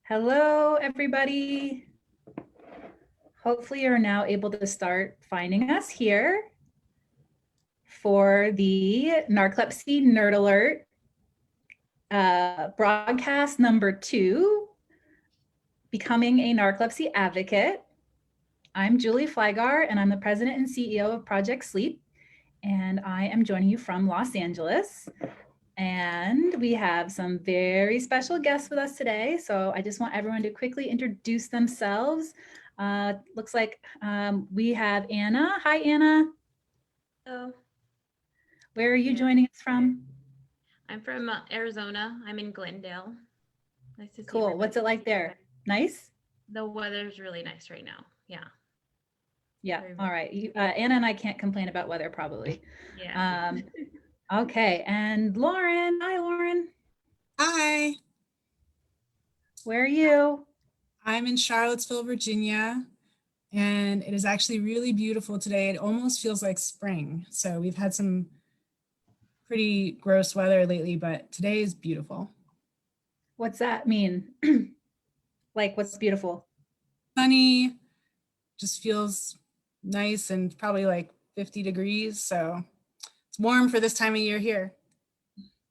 Hello, everybody. Hopefully you're now able to start finding us here for the Narcolepsy Nerd Alert broadcast number 2, Becoming a Narcolepsy Advocate. I'm Julie Flygare, and I'm the president and CEO of Project Sleep, and I am joining you from Los Angeles. And we have some very special guests with us today. So I just want everyone to quickly introduce themselves. Looks like we have Anna. Hi, Anna. Hello. Where are you joining us from? I'm from Arizona. I'm in Glendale. Nice to see you. Cool. What's it like there? Nice? The weather's really nice right now. Yeah. Yeah. All right. Anna and I can't complain about weather probably. Yeah. Okay. And Lauren. Hi, Lauren. Hi. Where are you? I'm in Charlottesville, Virginia, and it is actually really beautiful today. It almost feels like spring. So we've had some pretty gross weather lately, but today is beautiful. What's that mean? Like, what's beautiful? Sunny, just feels nice, and probably like 50 degrees. So it's warm for this time of year here.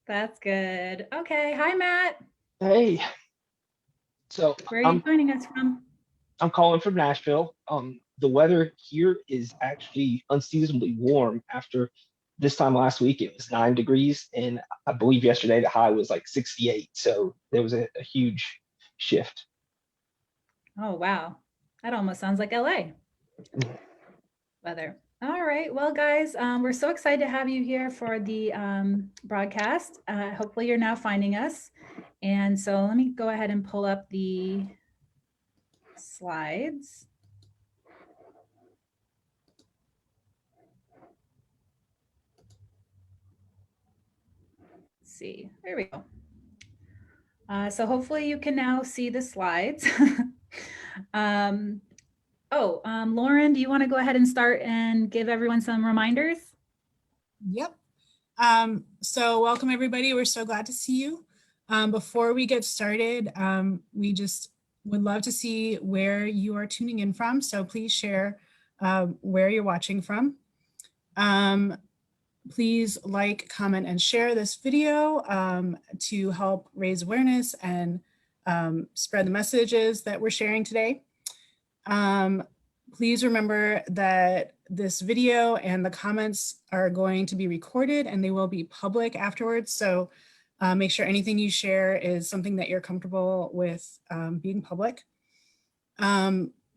That's good. Okay. Hi, Matt. Hey. So where are you joining us from? I'm calling from Nashville. The weather here is actually unseasonably warm. After this time last week, it was 9 degrees, and I believe yesterday the high was like 68. So there was a huge shift. Oh, wow. That almost sounds like LA weather. All right. Well, guys, we're so excited to have you here for the broadcast. Hopefully you're now finding us. And so let me go ahead and pull up the slides. Let's see. There we go. So hopefully you can now see the slides. Lauren, do you want to go ahead and start and give everyone some reminders? Yep. So welcome, everybody. We're so glad to see you. Before we get started, we just would love to see where you are tuning in from. So please share where you're watching from. Please like, comment, and share this video to help raise awareness and spread the messages that we're sharing today. Please remember that this video and the comments are going to be recorded and they will be public afterwards. So make sure anything you share is something that you're comfortable with being public.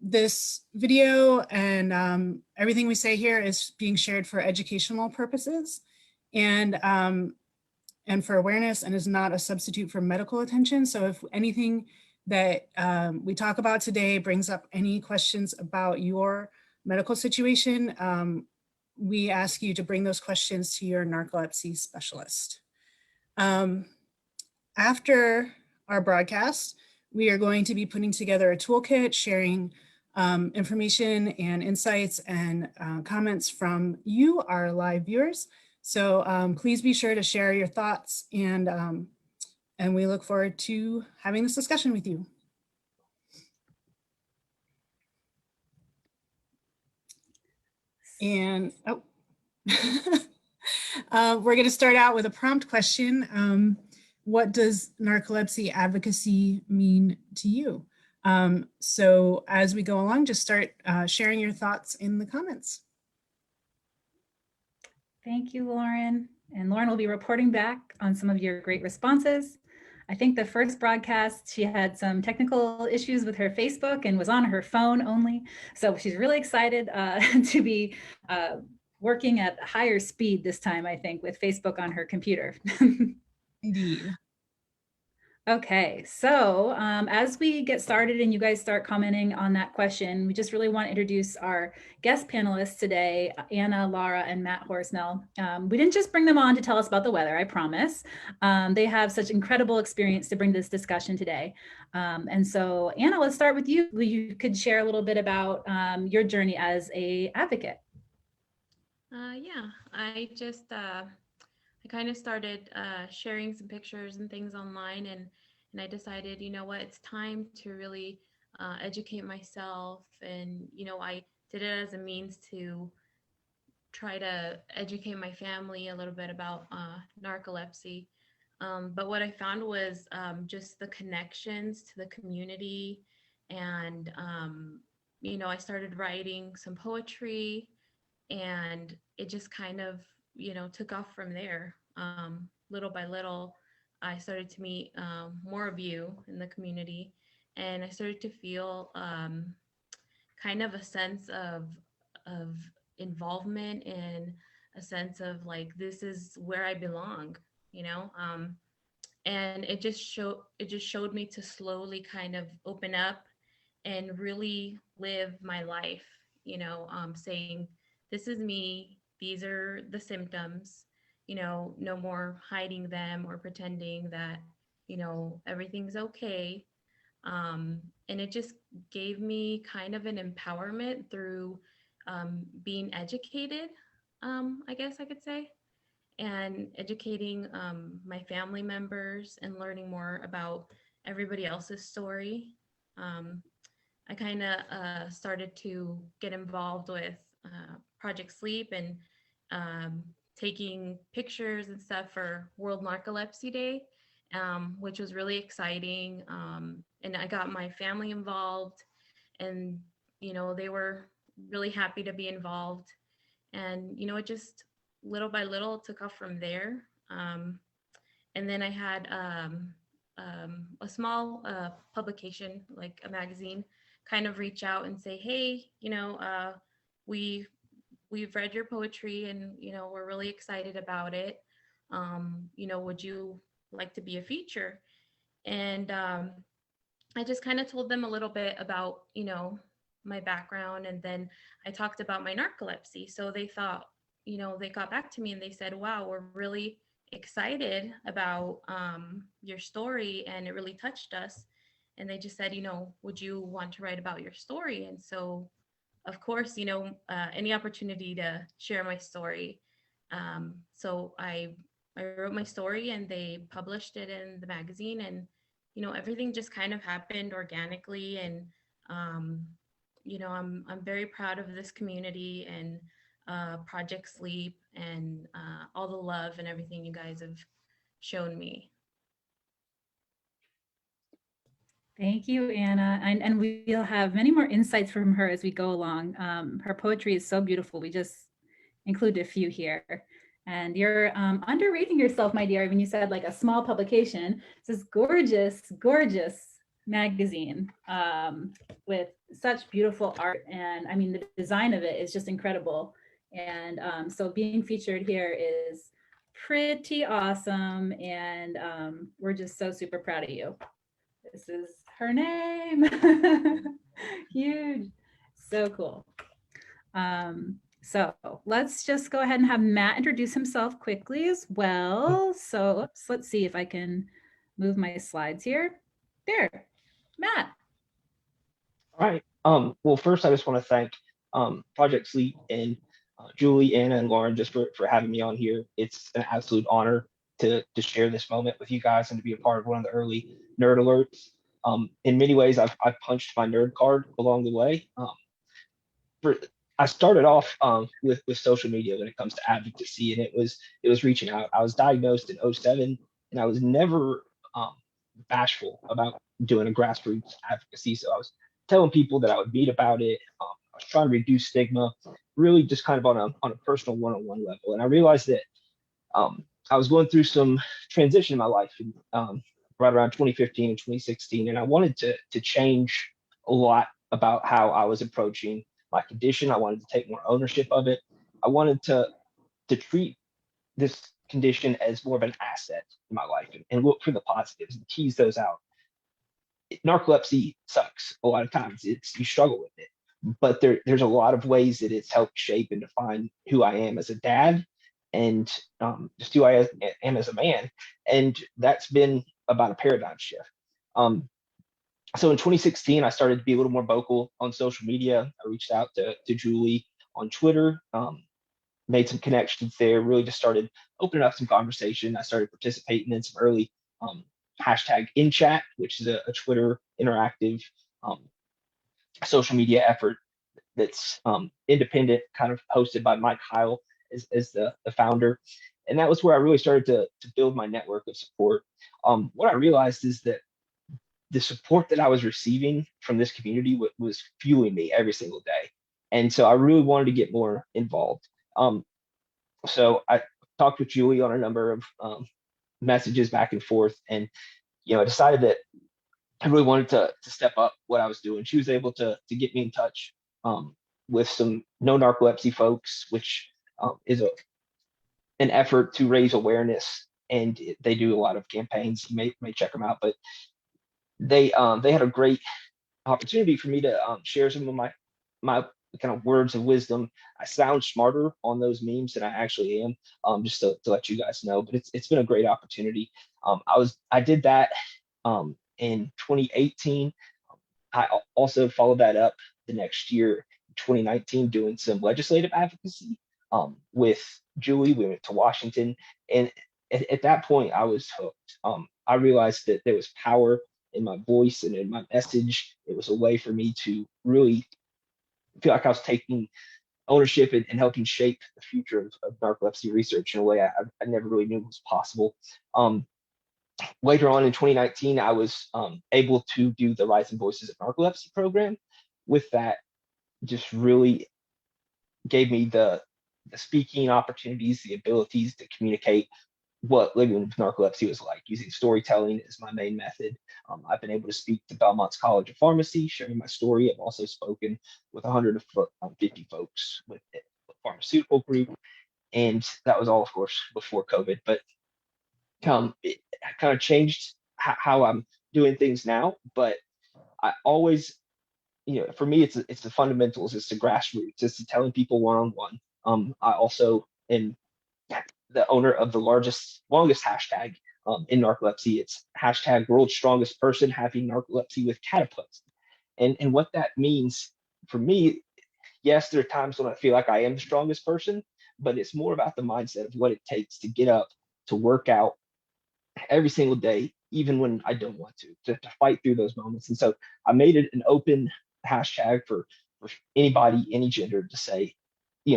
This video and everything we say here is being shared for educational purposes and for awareness, and is not a substitute for medical attention. So if anything that we talk about today brings up any questions about your medical situation, we ask you to bring those questions to your narcolepsy specialist. After our broadcast, we are going to be putting together a toolkit, sharing information and insights and comments from you, our live viewers. So please be sure to share your thoughts, and we look forward to having this discussion with you. And we're going to start out with a prompt question. What does narcolepsy advocacy mean to you? So as we go along, just start sharing your thoughts in the comments. Thank you, Lauren. And Lauren will be reporting back on some of your great responses. I think the first broadcast, she had some technical issues with her Facebook and was on her phone only. So she's really excited to be working at higher speed this time, I think, with Facebook on her computer. Indeed. Okay, so as we get started and you guys start commenting on that question, we just really want to introduce our guest panelists today, Anna, Lara, and Matt Horsnell. We didn't just bring them on to tell us about the weather, I promise. They have such incredible experience to bring to this discussion today. And so Anna, let's start with you. You could share a little bit about your journey as an advocate. Yeah, I kind of started sharing some pictures and things online, and and I decided, you know what, it's time to really educate myself. And, you know, I did it as a means to try to educate my family a little bit about narcolepsy. But what I found was just the connections to the community. And, you know, I started writing some poetry, and it just kind of, you know, took off from there. Little by little, I started to meet more of you in the community, and I started to feel kind of a sense of involvement, and a sense of like, this is where I belong, you know. And it just showed me to slowly kind of open up and really live my life, you know, saying, this is me, these are the symptoms, you know, no more hiding them or pretending that, you know, everything's okay. And it just gave me kind of an empowerment through being educated, I guess I could say, and educating my family members and learning more about everybody else's story. Um, I kind of started to get involved with Project Sleep, and um, taking pictures and stuff for World Narcolepsy Day, which was really exciting. And I got my family involved, and, you know, they were really happy to be involved. And, you know, it just little by little took off from there. And then I had a small publication, like a magazine, kind of reach out and say, hey, you know, we we've read your poetry, and, you know, we're really excited about it. You know, would you like to be a feature? And I just kind of told them a little bit about, you know, my background, and then I talked about my narcolepsy. So they thought, you know, they got back to me and they said, wow, we're really excited about your story, and it really touched us. And they just said, you know, would you want to write about your story? And so, of course, you know, any opportunity to share my story. So I wrote my story, and they published it in the magazine. And, you know, everything just kind of happened organically. And um, you know, I'm very proud of this community, and Project Sleep, and all the love and everything you guys have shown me. Thank you, Anna. And we'll have many more insights from her as we go along. Her poetry is so beautiful. We just included a few here. And you're underrating yourself, my dear, when you said like a small publication. This is gorgeous, gorgeous magazine with such beautiful art. And I mean, the design of it is just incredible. And so being featured here is pretty awesome. And we're just so super proud of you. This is her name. Huge. So cool. So let's just go ahead and have Matt introduce himself quickly as well. So let's see if I can move my slides here. There, Matt. All right. Well, first, I just want to thank Project Sleep and Julie, Anna, and Lauren just for having me on here. It's an absolute honor to share this moment with you guys and to be a part of one of the early nerd alerts. In many ways, I've punched my nerd card along the way. I started off with social media when it comes to advocacy, and it was reaching out. I was diagnosed in '07, and I was never bashful about doing a grassroots advocacy. So I was telling people that I would meet about it. I was trying to reduce stigma, really just kind of on a personal one-on-one level. And I realized that I was going through some transition in my life, right around 2015 and 2016, and I wanted to change a lot about how I was approaching my condition. I wanted to take more ownership of it. I wanted to treat this condition as more of an asset in my life, and look for the positives and tease those out. Narcolepsy sucks a lot of times. You struggle with it, but there's a lot of ways that it's helped shape and define who I am as a dad, and just who I am as a man. And that's been about a paradigm shift. So in 2016, I started to be a little more vocal on social media. I reached out to Julie on Twitter, made some connections there, really just started opening up some conversation. I started participating in some early hashtag in chat, which is a Twitter interactive um, social media effort that's independent, kind of hosted by Mike Heil as the founder. And that was where I really started to build my network of support. What I realized is that the support that I was receiving from this community was fueling me every single day. And so I really wanted to get more involved. So I talked with Julie on a number of messages back and forth, and I decided that I really wanted to step up what I was doing. She was able to get me in touch with some no narcolepsy folks, which is an effort to raise awareness, and they do a lot of campaigns. You may check them out, but they had a great opportunity for me to share some of my kind of words of wisdom. I sound smarter on those memes than I actually am, just to let you guys know. But it's been a great opportunity. I did that in 2018. I also followed that up the next year, 2019, doing some legislative advocacy with Julie. We went to Washington, and at that point, I was hooked. I realized that there was power in my voice and in my message. It was a way for me to really feel like I was taking ownership and helping shape the future of narcolepsy research in a way I never really knew was possible. Later on in 2019, I was able to do the Rising Voices of Narcolepsy program. With that, just really gave me the speaking opportunities, the abilities to communicate what living with narcolepsy was like, using storytelling as my main method. I've been able to speak to Belmont's College of Pharmacy, sharing my story. I've also spoken with 150 folks with the pharmaceutical group, and that was all, of course, before COVID. But it kind of changed how I'm doing things now. But I always, for me, it's the fundamentals, it's the grassroots, it's the telling people one-on-one. I also am the owner of the longest hashtag in narcolepsy. It's hashtag world's strongest person having narcolepsy with cataplexy. And what that means for me, yes, there are times when I feel like I am the strongest person, but it's more about the mindset of what it takes to get up, to work out every single day, even when I don't want to fight through those moments. And so I made it an open hashtag for anybody, any gender, to say,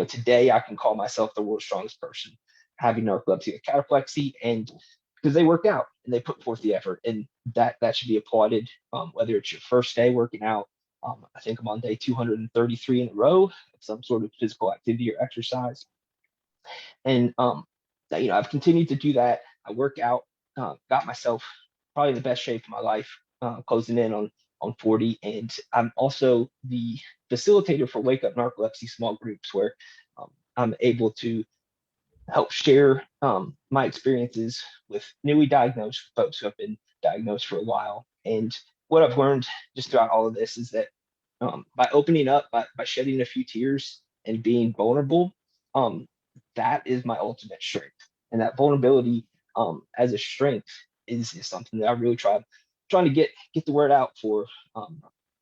today I can call myself the world's strongest person having narcolepsy with cataplexy, and because they work out and they put forth the effort, and that should be applauded. Whether it's your first day working out, I think I'm on day 233 in a row of some sort of physical activity or exercise, and I've continued to do that. I work out, got myself probably in the best shape of my life, closing in on 40, and I'm also the facilitator for Wake Up Narcolepsy small groups, where I'm able to help share my experiences with newly diagnosed folks who have been diagnosed for a while. And what I've learned just throughout all of this is that by opening up, by shedding a few tears and being vulnerable, that is my ultimate strength. And that vulnerability as a strength is something that I really trying to get the word out for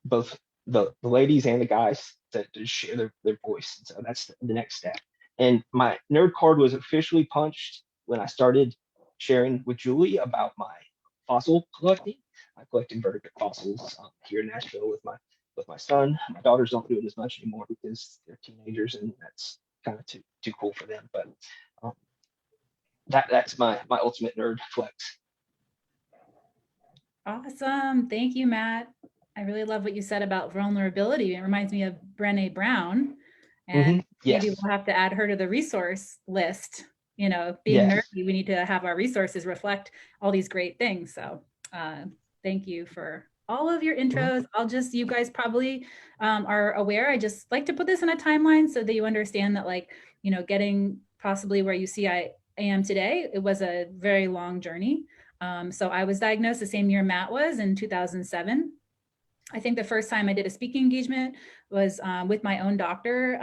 both the ladies and the guys to share their voice. And so that's the next step. And my nerd card was officially punched when I started sharing with Julie about my fossil collecting. I collect invertebrate fossils here in Nashville with my son. My daughters don't do it as much anymore because they're teenagers, and that's kind of too cool for them. But that's my ultimate nerd flex. Awesome. Thank you, Matt. I really love what you said about vulnerability. It reminds me of Brené Brown. And Yes. maybe we'll have to add her to the resource list. Being Yes. nerdy, we need to have our resources reflect all these great things. So thank you for all of your intros. You guys probably are aware. I just like to put this in a timeline so that you understand that, getting possibly where you see I am today, it was a very long journey. So I was diagnosed the same year Matt was, in 2007. I think the first time I did a speaking engagement was with my own doctor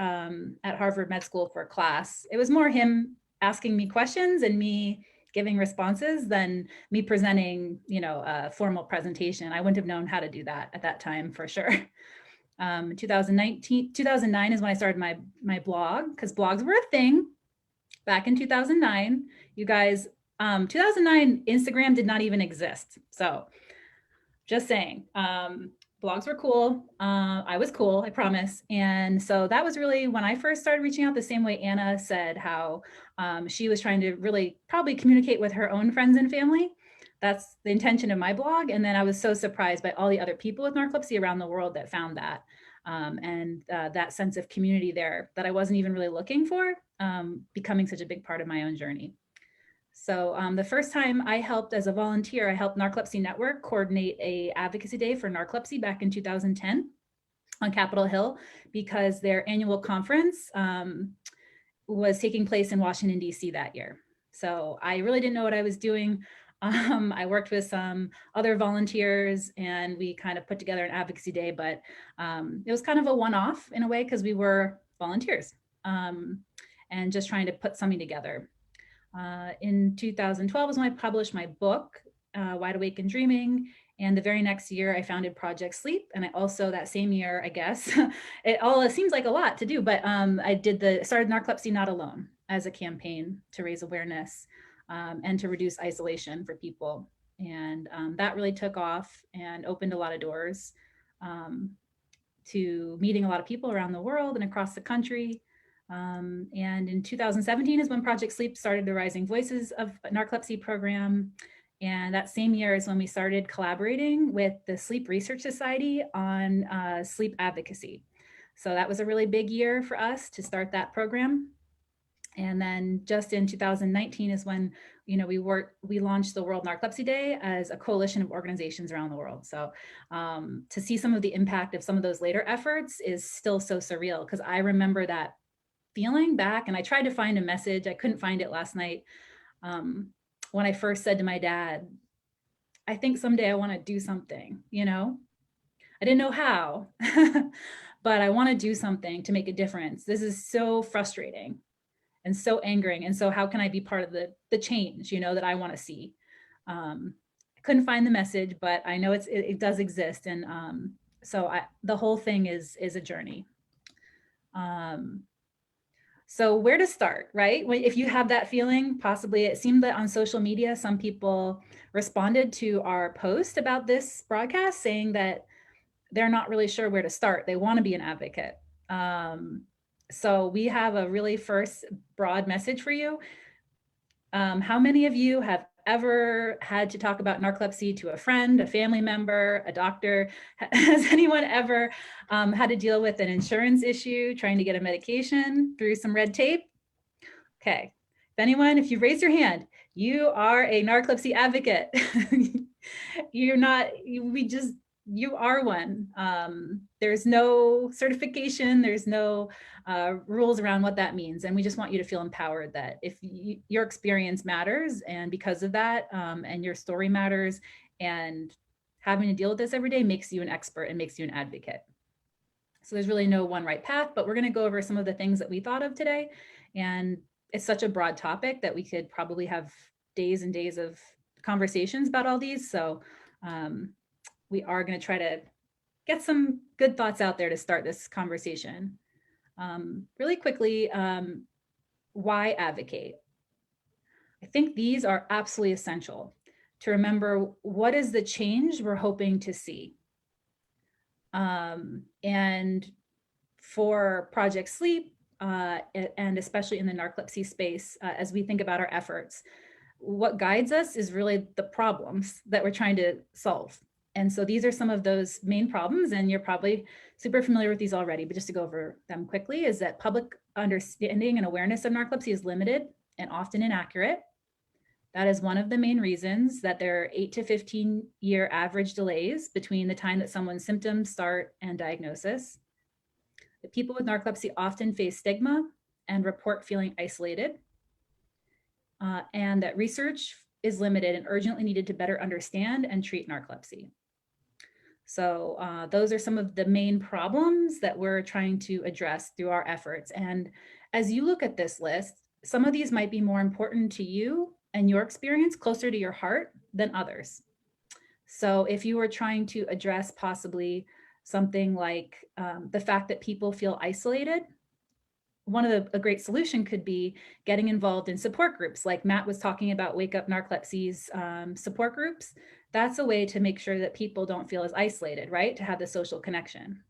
at Harvard Med School for a class. It was more him asking me questions and me giving responses than me presenting, a formal presentation. I wouldn't have known how to do that at that time, for sure. 2009 is when I started my blog, because blogs were a thing back in 2009. You guys 2009, Instagram did not even exist. So just saying, blogs were cool. I was cool, I promise. And so that was really when I first started reaching out, the same way Anna said how she was trying to really probably communicate with her own friends and family. That's the intention of my blog. And then I was so surprised by all the other people with narcolepsy around the world that found that. And that sense of community there that I wasn't even really looking for, becoming such a big part of my own journey. So the first time I helped as a volunteer, I helped Narcolepsy Network coordinate a advocacy day for narcolepsy back in 2010 on Capitol Hill, because their annual conference was taking place in Washington, D.C. that year. So I really didn't know what I was doing. I worked with some other volunteers and we kind of put together an advocacy day, but it was kind of a one-off in a way because we were volunteers and just trying to put something together. In 2012 was when I published my book, Wide Awake and Dreaming. And the very next year I founded Project Sleep. And I also that same year, I guess, it seems like a lot to do, but I started Narcolepsy Not Alone as a campaign to raise awareness and to reduce isolation for people. And that really took off and opened a lot of doors to meeting a lot of people around the world and across the country. And in 2017 is when Project Sleep started the Rising Voices of Narcolepsy program. And that same year is when we started collaborating with the Sleep Research Society on sleep advocacy. So that was a really big year for us to start that program. And then just in 2019 is when we launched the World Narcolepsy Day as a coalition of organizations around the world. So to see some of the impact of some of those later efforts is still so surreal, because I remember that feeling back, and I tried to find a message. I couldn't find it last night. When I first said to my dad, I think someday I want to do something, I didn't know how, but I want to do something to make a difference. This is so frustrating and so angering. And so how can I be part of the change, that I want to see? I couldn't find the message, but I know it does exist. And so the whole thing is a journey. So where to start, right? If you have that feeling, possibly it seemed that on social media, some people responded to our post about this broadcast saying that they're not really sure where to start. They want to be an advocate. So we have a really first broad message for you. How many of you have ever had to talk about narcolepsy to a friend, a family member, a doctor? Has anyone ever had to deal with an insurance issue, trying to get a medication through some red tape? Okay. If you raise your hand, you are a narcolepsy advocate. You are one. There's no certification, there's no rules around what that means. And we just want you to feel empowered that if your experience matters, and because of that, and your story matters, and having to deal with this every day makes you an expert and makes you an advocate. So there's really no one right path, but we're going to go over some of the things that we thought of today. And it's such a broad topic that we could probably have days and days of conversations about all these. So we are going to try to get some good thoughts out there to start this conversation. Really quickly, why advocate? I think these are absolutely essential to remember what is the change we're hoping to see. And for Project Sleep, and especially in the narcolepsy space, as we think about our efforts, what guides us is really the problems that we're trying to solve. And so these are some of those main problems, and you're probably super familiar with these already, but just to go over them quickly, is that public understanding and awareness of narcolepsy is limited and often inaccurate. That is one of the main reasons that there are 8 to 15 year average delays between the time that someone's symptoms start and diagnosis. The people with narcolepsy often face stigma and report feeling isolated, and that research is limited and urgently needed to better understand and treat narcolepsy. So those are some of the main problems that we're trying to address through our efforts. And as you look at this list, some of these might be more important to you and your experience, closer to your heart than others. So if you were trying to address possibly something like the fact that people feel isolated, a great solution could be getting involved in support groups, like Matt was talking about Wake Up Narcolepsy's support groups. That's a way to make sure that people don't feel as isolated, right? To have the social connection.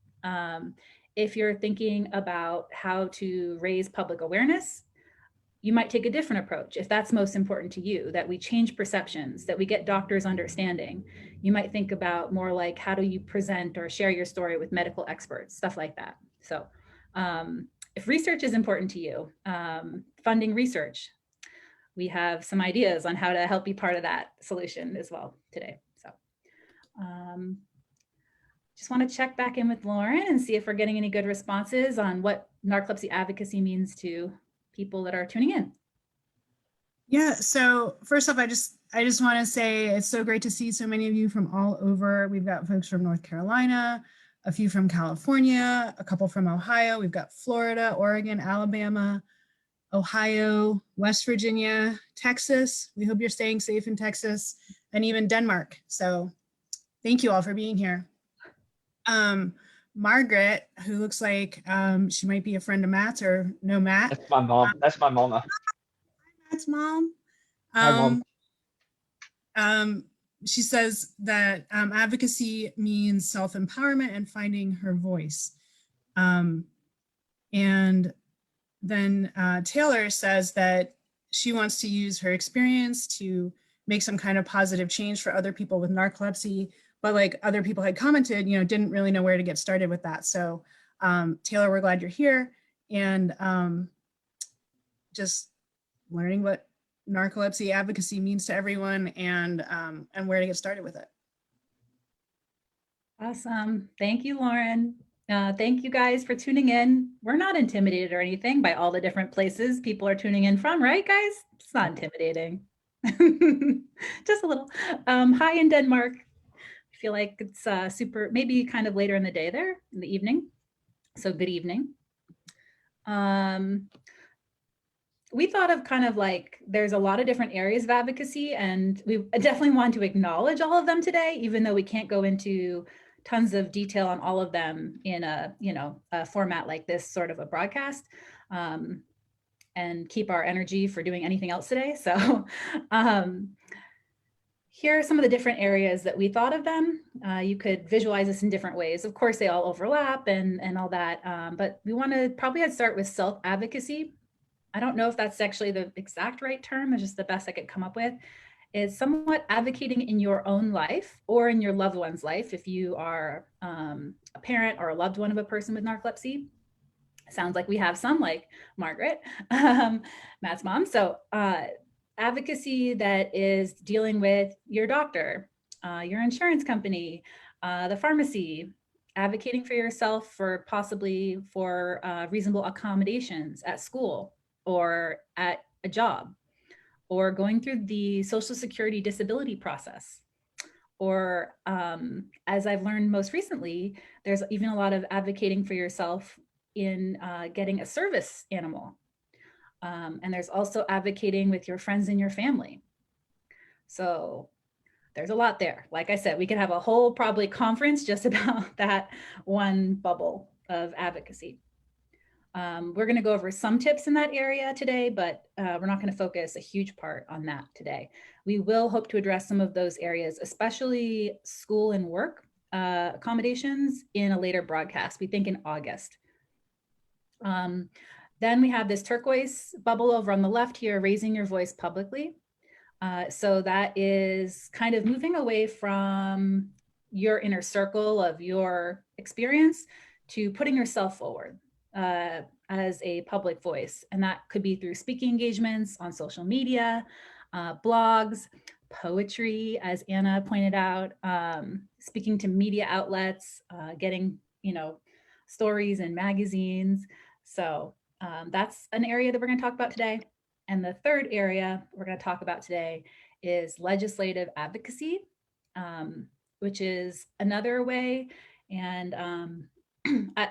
If you're thinking about how to raise public awareness, you might take a different approach. If that's most important to you, that we change perceptions, that we get doctors understanding, you might think about more like, how do you present or share your story with medical experts, stuff like that. So if research is important to you, funding research, we have some ideas on how to help be part of that solution as well today. So just want to check back in with Lauren and see if we're getting any good responses on what narcolepsy advocacy means to people that are tuning in. Yeah, so first off, I just want to say it's so great to see so many of you from all over. We've got folks from North Carolina, a few from California, a couple from Ohio. We've got Florida, Oregon, Alabama, Ohio, West Virginia, Texas. We hope you're staying safe in Texas, and even Denmark. So thank you all for being here. Margaret, who looks like she might be a friend of Matt's or no Matt. That's my mom. That's my mama. Matt's mom. Hi, Mom. She says that advocacy means self-empowerment and finding her voice. And then Taylor says that she wants to use her experience to make some kind of positive change for other people with narcolepsy, but like other people had commented, didn't really know where to get started with that. So Taylor, we're glad you're here, and just learning what narcolepsy advocacy means to everyone, and where to get started with it. Awesome. Thank you, Lauren. Thank you guys for tuning in. We're not intimidated or anything by all the different places people are tuning in from, right, guys? It's not intimidating. Just a little. Hi in Denmark. I feel like it's super, maybe kind of later in the day there, in the evening. So good evening. We thought of kind of like, there's a lot of different areas of advocacy, and we definitely want to acknowledge all of them today, even though we can't go into tons of detail on all of them in a format like this, sort of a broadcast, and keep our energy for doing anything else today. So here are some of the different areas that we thought of them. You could visualize this in different ways. Of course, they all overlap and all that, but we want to probably start with self-advocacy. I don't know if that's actually the exact right term, it's just the best I could come up with. Is somewhat advocating in your own life or in your loved one's life. If you are a parent or a loved one of a person with narcolepsy, sounds like we have some, like Margaret, Matt's mom. So advocacy that is dealing with your doctor, your insurance company, the pharmacy, advocating for yourself for possibly for reasonable accommodations at school or at a job, or going through the Social Security disability process. Or as I've learned most recently, there's even a lot of advocating for yourself in getting a service animal. And there's also advocating with your friends and your family. So there's a lot there. Like I said, we could have a whole probably conference just about that one bubble of advocacy. We're going to go over some tips in that area today, but we're not going to focus a huge part on that today. We will hope to address some of those areas, especially school and work accommodations, in a later broadcast, we think in August. Then we have this turquoise bubble over on the left here, raising your voice publicly. So that is kind of moving away from your inner circle of your experience to putting yourself forward as a public voice. And that could be through speaking engagements on social media, blogs, poetry, as Anna pointed out, speaking to media outlets, getting, stories in magazines. So that's an area that we're going to talk about today. And the third area we're going to talk about today is legislative advocacy, which is another way. And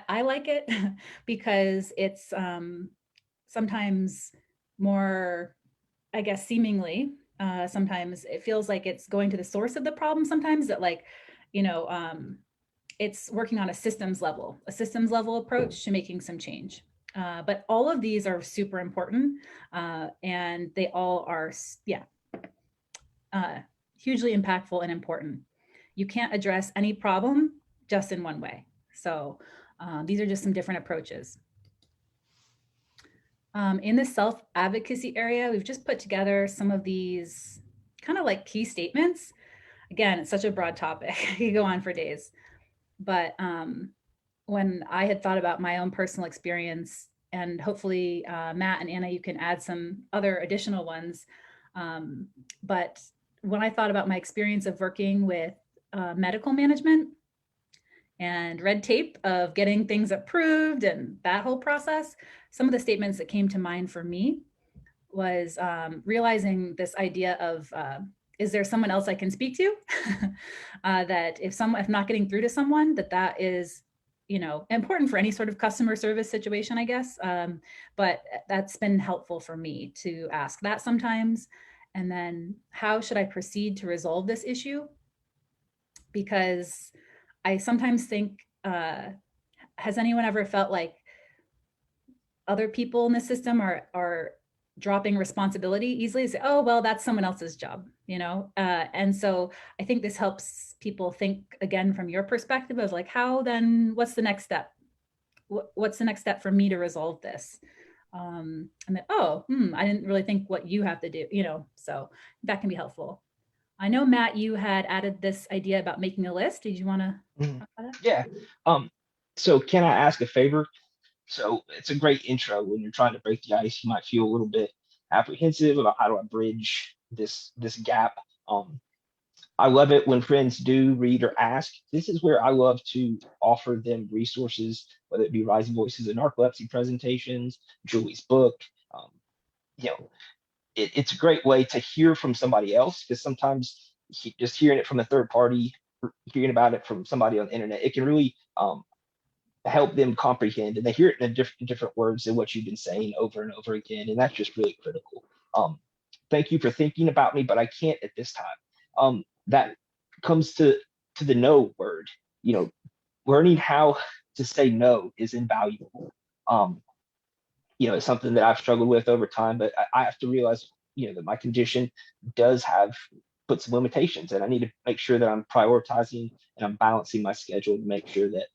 I like it because it's sometimes more, I guess, seemingly, sometimes it feels like it's going to the source of the problem sometimes, that it's working on a systems level approach to making some change. But all of these are super important, and they all are, hugely impactful and important. You can't address any problem just in one way. So these are just some different approaches. In the self-advocacy area, we've just put together some of these kind of like key statements. Again, it's such a broad topic. You go on for days. But when I had thought about my own personal experience, and hopefully Matt and Anna, you can add some other additional ones. But when I thought about my experience of working with medical management and red tape of getting things approved and that whole process, some of the statements that came to mind for me was realizing this idea of, is there someone else I can speak to? That if not getting through to someone, that is, important for any sort of customer service situation, I guess. But that's been helpful for me to ask that sometimes. And then how should I proceed to resolve this issue? Because I sometimes think, has anyone ever felt like other people in the system are dropping responsibility easily? Say, oh, well, that's someone else's job, And so I think this helps people think again from your perspective of like, how then, what's the next step? What's the next step for me to resolve this? And then, I didn't really think what you have to do, so that can be helpful. I know, Matt, you had added this idea about making a list. Did you want to talk about it? Yeah. So can I ask a favor? So it's a great intro. When you're trying to break the ice, you might feel a little bit apprehensive about how do I bridge this gap. I love it when friends do read or ask. This is where I love to offer them resources, whether it be Rising Voices in Narcolepsy presentations, Julie's book. Um, you know, it's a great way to hear from somebody else, because sometimes just hearing it from a third party, hearing about it from somebody on the internet, it can really help them comprehend, and they hear it in different words than what you've been saying over and over again, and that's just really critical. Thank you for thinking about me, but I can't at this time. That comes to the no word. Learning how to say no is invaluable. It's something that I've struggled with over time, but I have to realize, that my condition does put some limitations, and I need to make sure that I'm prioritizing and I'm balancing my schedule to make sure that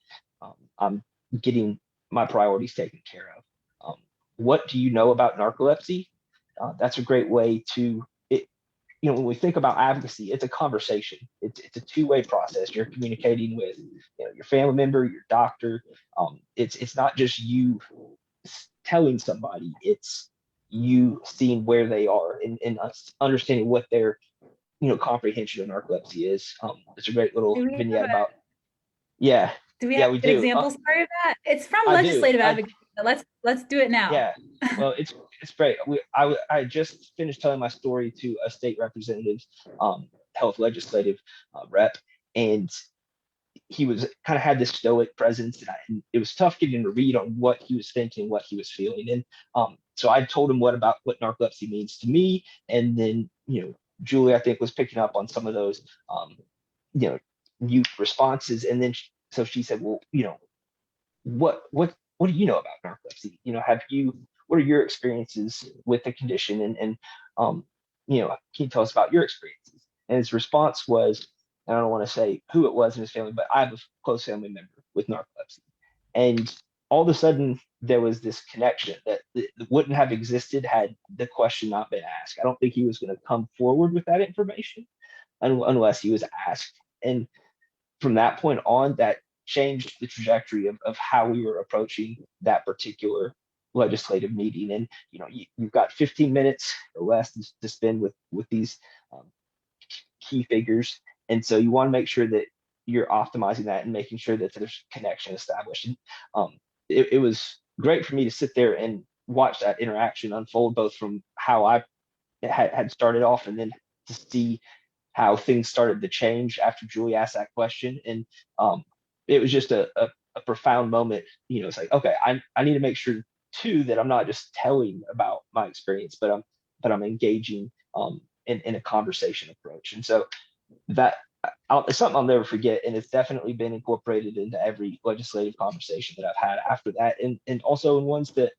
I'm getting my priorities taken care of. What do you know about narcolepsy? That's a great way to, when we think about advocacy, it's a conversation. It's a two-way process. You're communicating with your family member, your doctor. It's not just you telling somebody, it's you seeing where they are and understanding what their comprehension of narcolepsy is. It's a great little vignette about. Yeah. Do we Yeah, have we a good do. example story of that? It's from I do. Legislative Advocate. Let's do it now. Yeah. Well, it's great. I just finished telling my story to a state representative, health legislative rep, and he was kind of had this stoic presence, and it was tough getting to read on what he was thinking, what he was feeling. And so I told him what narcolepsy means to me, and then Julie, I think, was picking up on some of those youth responses, and then so she said, well, what do you know about narcolepsy? What are your experiences with the condition? And can you tell us about your experiences? And his response was, I don't want to say who it was in his family, but I have a close family member with narcolepsy. And all of a sudden there was this connection that wouldn't have existed had the question not been asked. I don't think he was going to come forward with that information unless he was asked. And from that point on, that changed the trajectory of how we were approaching that particular legislative meeting. And you've got 15 minutes or less to spend with these key figures, and so you want to make sure that you're optimizing that and making sure that there's connection established. And it was great for me to sit there and watch that interaction unfold, both from how I had started off, and then to see how things started to change after Julie asked that question. And it was just a profound moment. It's like, okay, I need to make sure too that I'm not just telling about my experience, but I'm engaging in a conversation approach. And so that it's something I'll never forget, and it's definitely been incorporated into every legislative conversation that I've had after that, and also in ones that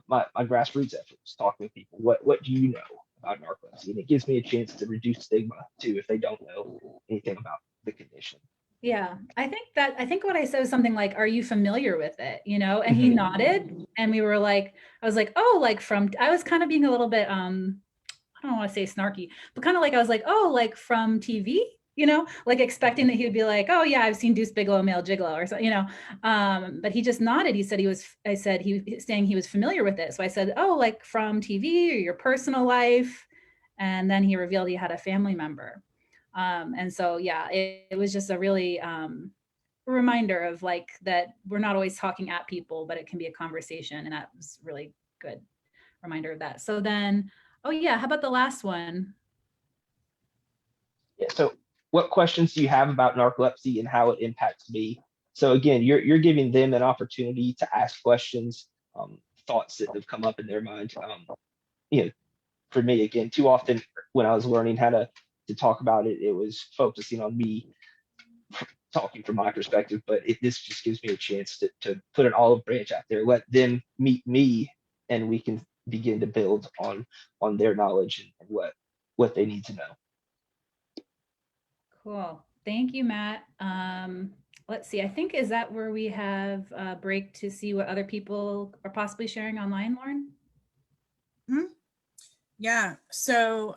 my grassroots efforts, talking with people. What do you know about narcolepsy? And it gives me a chance to reduce stigma too if they don't know anything about the condition. Yeah, I think what I said was something like, "Are you familiar with it?" You know, and he Mhm. nodded, and we were like, I was like, "Oh, like from," I was kind of being a little bit, I don't want to say snarky, but kind of like I was like, "Oh, like from TV," you know, like expecting that he would be like, "Oh yeah, I've seen Deuce Bigelow, Male Gigolo," or something, you know. But he just nodded. He said he was. I said he was saying he was familiar with it. So I said, "Oh, like from TV or your personal life," and then he revealed he had a family member. And so yeah, it was just a really reminder of like that we're not always talking at people, but it can be a conversation, and that was really good reminder of that. So then, oh yeah, how about the last one? Yeah. So, what questions do you have about narcolepsy and how it impacts me? So again, you're giving them an opportunity to ask questions, thoughts that have come up in their mind. You know, for me, again, too often when I was learning how to talk about it, it was focusing on me talking from my perspective. But this just gives me a chance to put an olive branch out there, let them meet me, and we can begin to build on their knowledge and what they need to know. Cool. Thank you, Matt. Let's see. I think is that where we have a break to see what other people are possibly sharing online, Lauren? Mhm. Yeah. So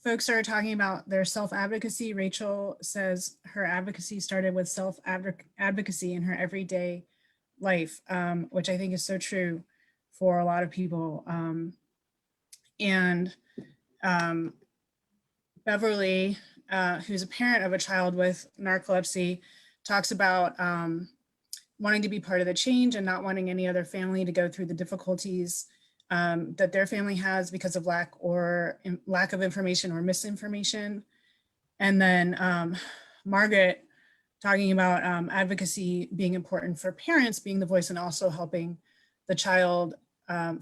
folks are talking about their self-advocacy. Rachel says her advocacy started with self-advocacy in her everyday life, which I think is so true for a lot of people. And Beverly, who's a parent of a child with narcolepsy, talks about wanting to be part of the change and not wanting any other family to go through the difficulties that their family has because of lack of information or misinformation. And then Margaret talking about advocacy being important for parents, being the voice and also helping the child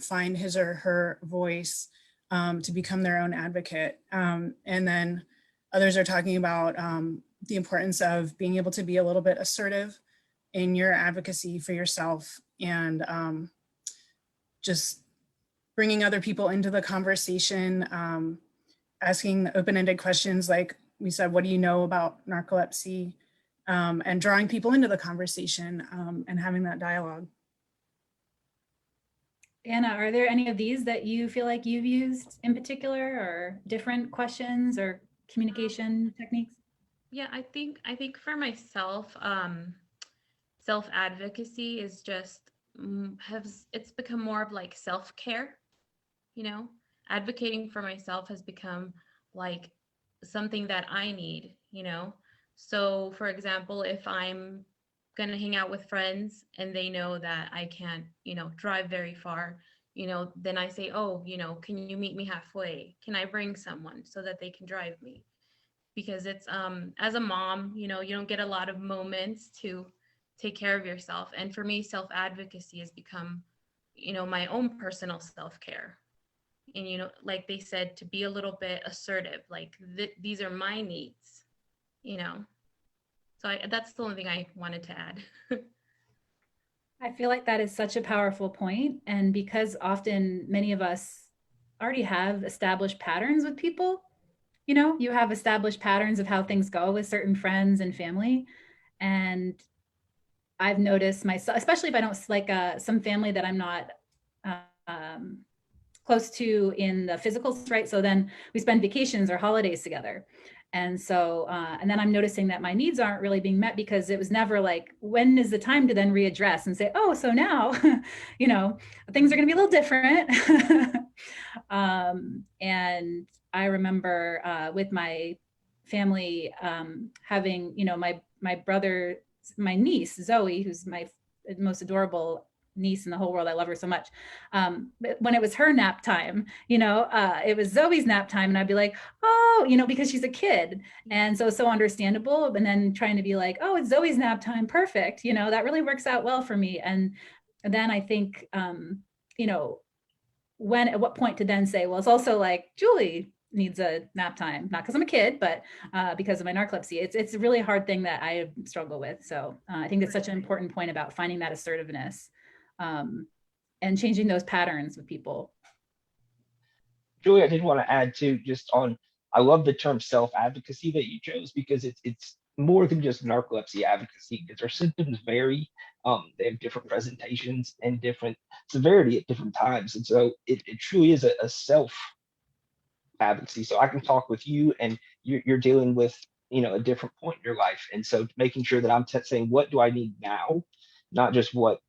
find his or her voice to become their own advocate. And then others are talking about the importance of being able to be a little bit assertive in your advocacy for yourself and just bringing other people into the conversation, asking open-ended questions like we said, what do you know about narcolepsy? And drawing people into the conversation and having that dialogue. Anna, are there any of these that you feel like you've used in particular, or different questions or communication techniques? Yeah, I think for myself, self-advocacy is just has it's become more of like self-care, you know? Advocating for myself has become like something that I need, you know? So, for example, if I'm going to hang out with friends and they know that I can't, drive very far, then I say, "Oh, can you meet me halfway? Can I bring someone so that they can drive me?" Because it's as a mom, you don't get a lot of moments to take care of yourself. And for me, self-advocacy has become, my own personal self-care. And like they said, to be a little bit assertive, like these are my needs, you know so that's the only thing I wanted to add. I feel like that is such a powerful point, and because often many of us already have established patterns with people, you have established patterns of how things go with certain friends and family. And I've noticed myself, especially if I don't like some family that I'm not um, close to in the physical, right? So then we spend vacations or holidays together. And so, and then I'm noticing that my needs aren't really being met because it was never like, when is the time to then readdress and say, oh, so now, things are going to be a little different. And I remember with my family having, my brother, my niece, Zoe, who's my most adorable niece in the whole world. I love her so much. But when it was her nap time, it was Zoe's nap time. And I'd be like, oh, because she's a kid. And so understandable. And then trying to be like, oh, it's Zoe's nap time. Perfect. That really works out well for me. And then I think, at what point to then say, well, it's also like, Julie, needs a nap time, not because I'm a kid, but because of my narcolepsy. It's a really hard thing that I struggle with. So I think that's such an important point about finding that assertiveness and changing those patterns with people. Julie, I did want to add too, just on, I love the term self-advocacy that you chose because it's more than just narcolepsy advocacy because our symptoms vary. They have different presentations and different severity at different times. And so it truly is a self advocacy. So I can talk with you and you're dealing with, a different point in your life. And so making sure that I'm saying, what do I need now? Not just what,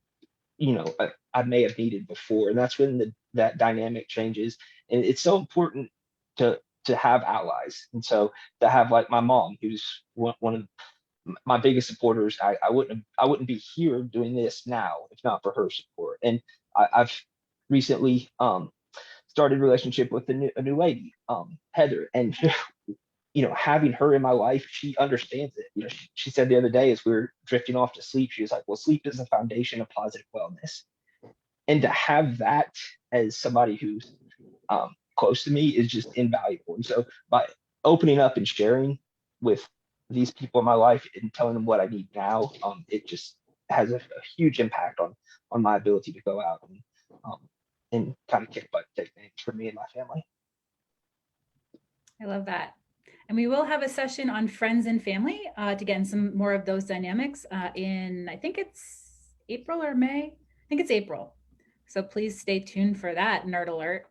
I may have needed before. And that's when that dynamic changes. And it's so important to have allies. And so to have like my mom, who's one of my biggest supporters, I wouldn't be here doing this now if not for her support. And I've recently started a relationship with a new lady, Heather, and having her in my life, she understands it. She said the other day as we were drifting off to sleep, she was like, "Well, sleep is the foundation of positive wellness," and to have that as somebody who's close to me is just invaluable. And so by opening up and sharing with these people in my life and telling them what I need now, it just has a huge impact on my ability to go out um, and kind of kick butt, take names for me and my family. I love that. And we will have a session on friends and family to get in some more of those dynamics I think it's April or May. I think it's April. So please stay tuned for that, Nerd Alert.